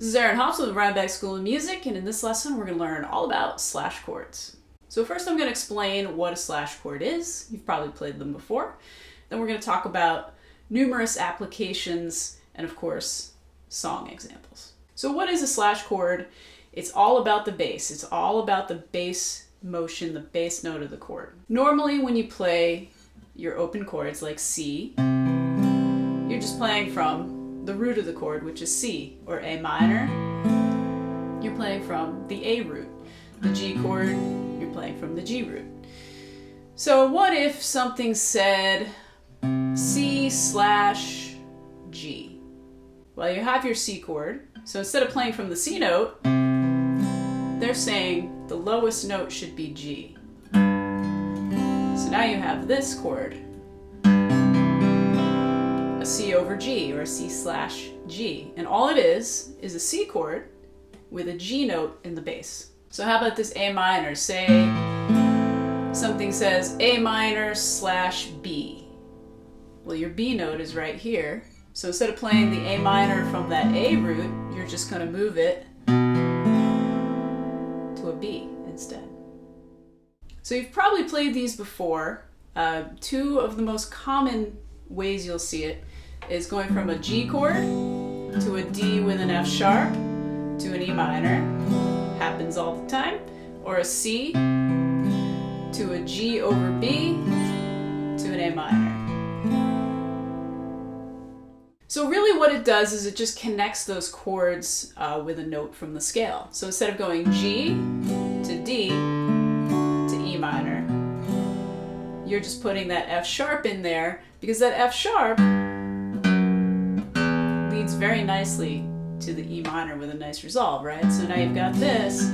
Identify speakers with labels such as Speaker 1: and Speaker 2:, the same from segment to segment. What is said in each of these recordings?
Speaker 1: This is Aaron Hobbs with the Rhinebeck School of Music, and in this lesson we're going to learn all about slash chords. So first I'm going to explain what a slash chord is. You've probably played them before. Then we're going to talk about numerous applications and, of course, song examples. So what is a slash chord? It's all about the bass. It's all about the bass motion, the bass note of the chord. Normally when you play your open chords like C, you're just playing from the root of the chord, which is C, or A minor. You're playing from the A root. The G chord, you're playing from the G root. So what if something said C/G? Well, you have your C chord, so instead of playing from the C note, they're saying the lowest note should be G. So now you have this chord, a C over G, or a C/G. And all it is a C chord with a G note in the bass. So how about this A minor? Say something says A minor/B. Well, your B note is right here. So instead of playing the A minor from that A root, you're just going to move it to a B instead. So you've probably played these before. Two of the most common ways you'll see it is going from a G chord to a D with an F sharp to an E minor. Happens all the time. Or a C to a G over B to an A minor. So really what it does is it just connects those chords with a note from the scale. So instead of going G to D to E minor, you're just putting that F sharp in there because that F sharp leads very nicely to the E minor with a nice resolve, right? So now you've got this.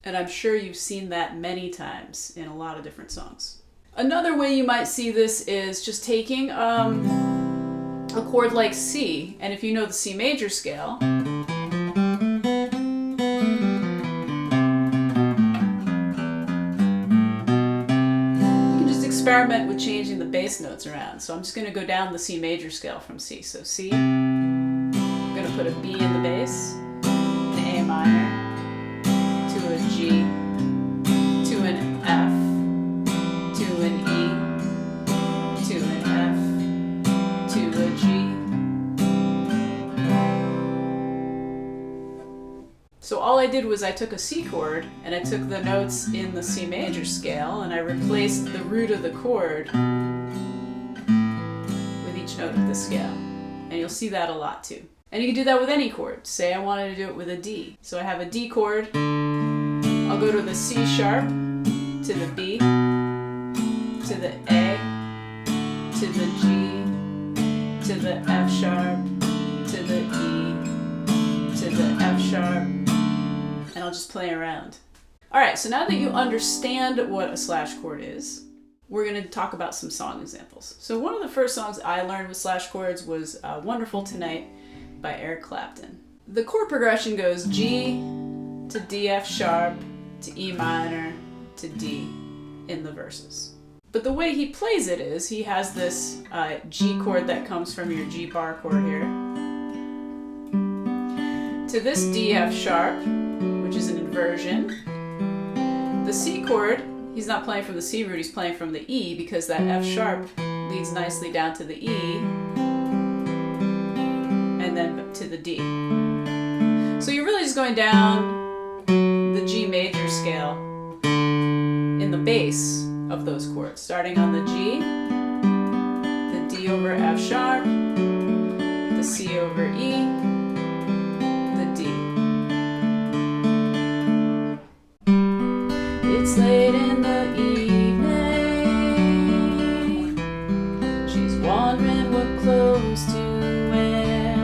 Speaker 1: And I'm sure you've seen that many times in a lot of different songs. Another way you might see this is just taking a chord like C, and if you know the C major scale, experiment with changing the bass notes around. So I'm just going to go down the C major scale from C. So C, I'm going to put a B in the bass, an A minor, to a G, to an F, to an E, to an F, to a G. So all I did was I took a C chord and I took the notes in the C major scale and I replaced the root of the chord with each note of the scale. And you'll see that a lot too. And you can do that with any chord. Say I wanted to do it with a D. So I have a D chord. I'll go to the C sharp, to the B, to the A, to the G, to the F sharp, to the E, to the F sharp, and I'll just play around. Alright, so now that you understand what a slash chord is, we're going to talk about some song examples. So one of the first songs I learned with slash chords was Wonderful Tonight by Eric Clapton. The chord progression goes G to D F sharp to E minor to D in the verses. But the way he plays it is he has this G chord that comes from your G bar chord here to this D F sharp, which is an inversion. The C chord, he's not playing from the C root, he's playing from the E because that F sharp leads nicely down to the E and then to the D. So you're really just going down the G major scale in the bass of those chords, starting on the G, the D over F sharp, the C over E, the D. It's late in the evening, she's wondering what clothes to wear.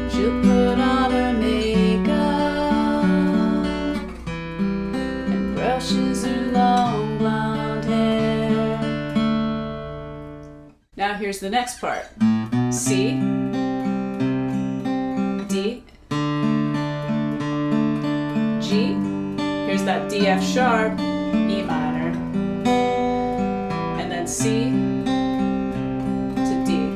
Speaker 1: She'll put on her makeup and brushes her long blonde hair. Now here's the next part. C, D, G, here's that D F sharp, E minor, and then C to D.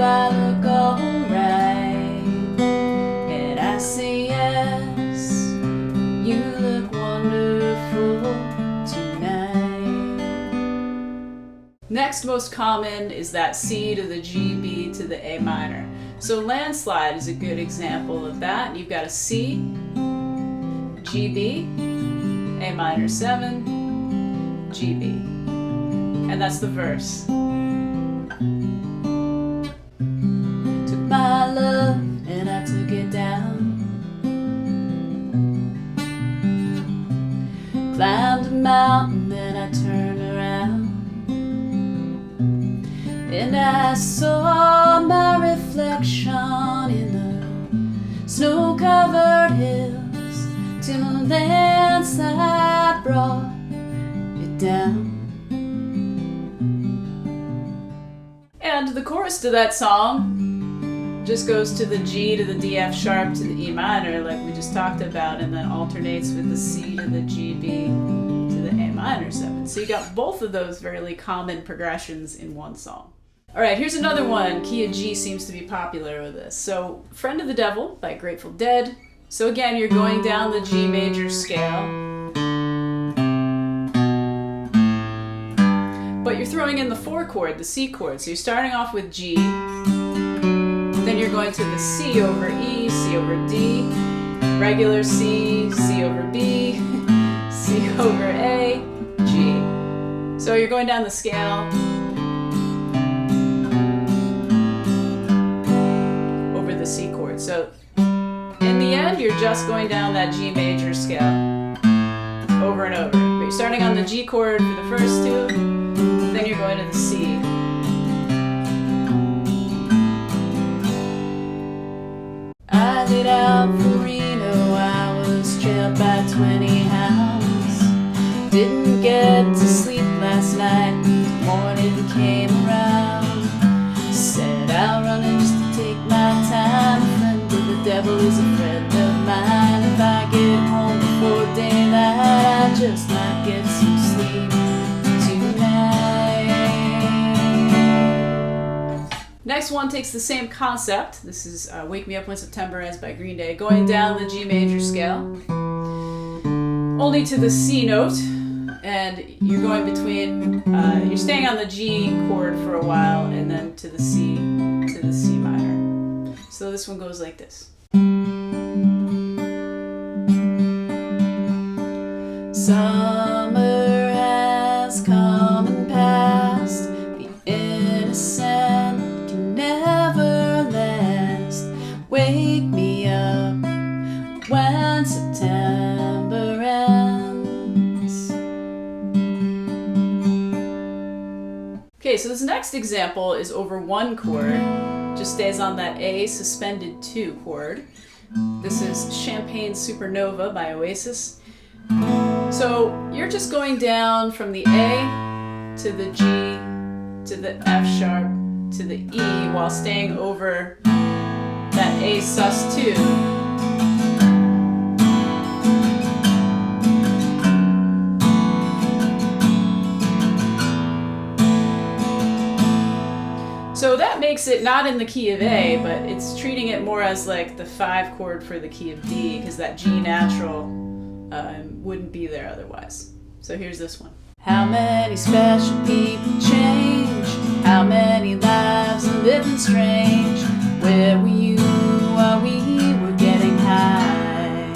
Speaker 1: I look alright? And I say yes, you look wonderful tonight. Next most common is that C to the G, B to the A minor. So Landslide is a good example of that. You've got a C, G, B, A minor 7, G, B. And that's the verse. Took my love and I took it down. Climbed a mountain and I turned around. And I saw my reflection in the snow-covered hills till a landslide brought it down. And the chorus to that song just goes to the G to the D, F sharp to the E minor like we just talked about, and then alternates with the C to the G, B to the A minor 7. So you got both of those very common progressions in one song. All right, here's another one. Key of G seems to be popular with this. So Friend of the Devil by Grateful Dead. So again, you're going down the G major scale, but you're throwing in the 4 chord, the C chord. So you're starting off with G, then you're going to the C over E, C over D, regular C, C over B, C over A, G. So you're going down the scale over the C chord. So in the end, you're just going down that G major scale over and over. But you're starting on the G chord for the first two, then you're going to the C. I laid out for Reno, I was trailed by 20 hounds. Didn't get to sleep last night, morning came around. Said I'll run in just to take my time. Friend of the devil is a friend of mine. If I get home before daylight, I just might get some sleep tonight. Next one takes the same concept. This is Wake Me Up When September Ends by Green Day, going down the G major scale, only to the C note, and you're going between, you're staying on the G chord for a while, and then to the C minor. So this one goes like this. Summer has come and passed, the innocent can never last. Wake me up when September ends. Okay, so this next example is over 1 chord, just stays on that A suspended 2 chord. This is Champagne Supernova by Oasis. So you're just going down from the A to the G to the F sharp to the E while staying over that A sus2. So that makes it not in the key of A, but it's treating it more as like the 5 chord for the key of D, because that G natural wouldn't be there otherwise. So here's this one. How many special people change? How many lives are living strange? Where were you while we were getting high?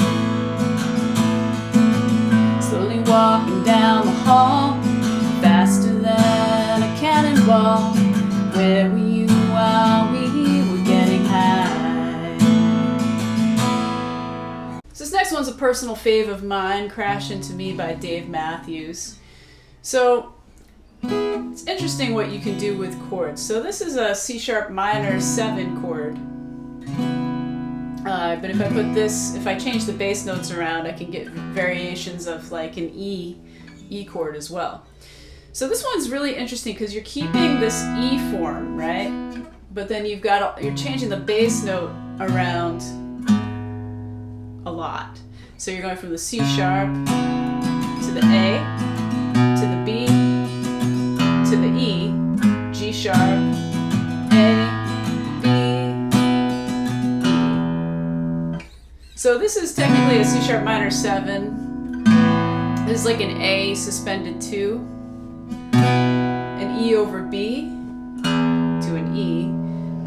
Speaker 1: Slowly walking down the hall, faster than a cannonball. Where were you while we were getting high? So this next one's a personal fave of mine, Crash Into Me by Dave Matthews. So it's interesting what you can do with chords. So this is a C sharp minor 7 chord. But if I put this, if I change the bass notes around, I can get variations of like an E chord as well. So this one's really interesting because you're keeping this E form, right? But then you're changing the bass note around a lot. So you're going from the C sharp to the A, to the B, to the E, G sharp, A, So this is technically a C sharp minor 7. This is like an A suspended 2, an E over B to an E,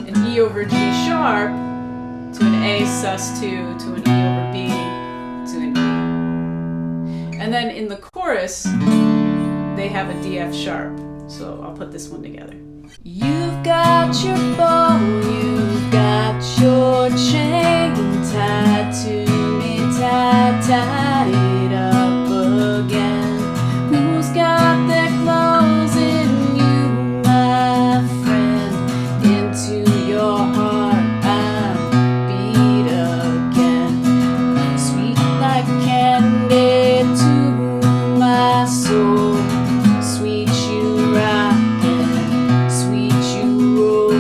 Speaker 1: an E over G sharp to an A sus2 to an E over B to an E. And then in the chorus, they have a D F sharp. So I'll put this one together. You've got your bow, you've got your chain tied to me, tied up again. Who's got their clothes in you, my friend? Into your heart I'm beat again. Sweet like candy to my soul. Sweet you rockin', sweet you roll.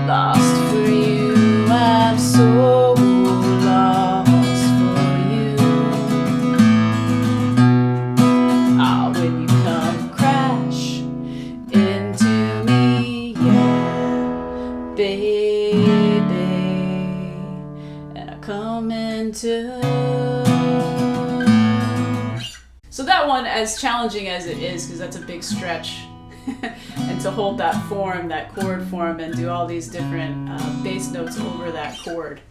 Speaker 1: Lost for you, I'm so lost for you. Ah, when you come crash into me, yeah, baby, and I come into. So that one, as challenging as it is, because that's a big stretch, and to hold that form, that chord form, and do all these different bass notes over that chord.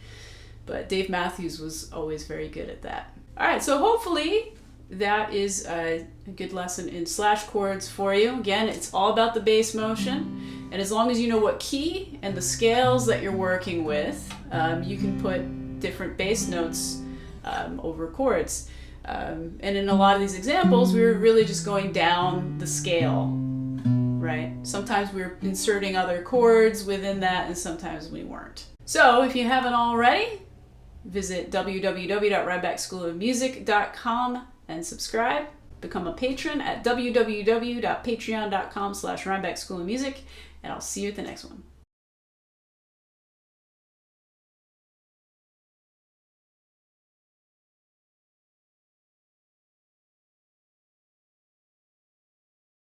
Speaker 1: But Dave Matthews was always very good at that. All right, so hopefully that is a good lesson in slash chords for you. Again, it's all about the bass motion, and as long as you know what key and the scales that you're working with, you can put different bass notes over chords. And in a lot of these examples, we were really just going down the scale, right? Sometimes we were inserting other chords within that, and sometimes we weren't. So if you haven't already, visit www.rhinebeckschoolofmusic.com and subscribe. Become a patron at www.patreon.com/Rhinebeck School of Music, and I'll see you at the next one.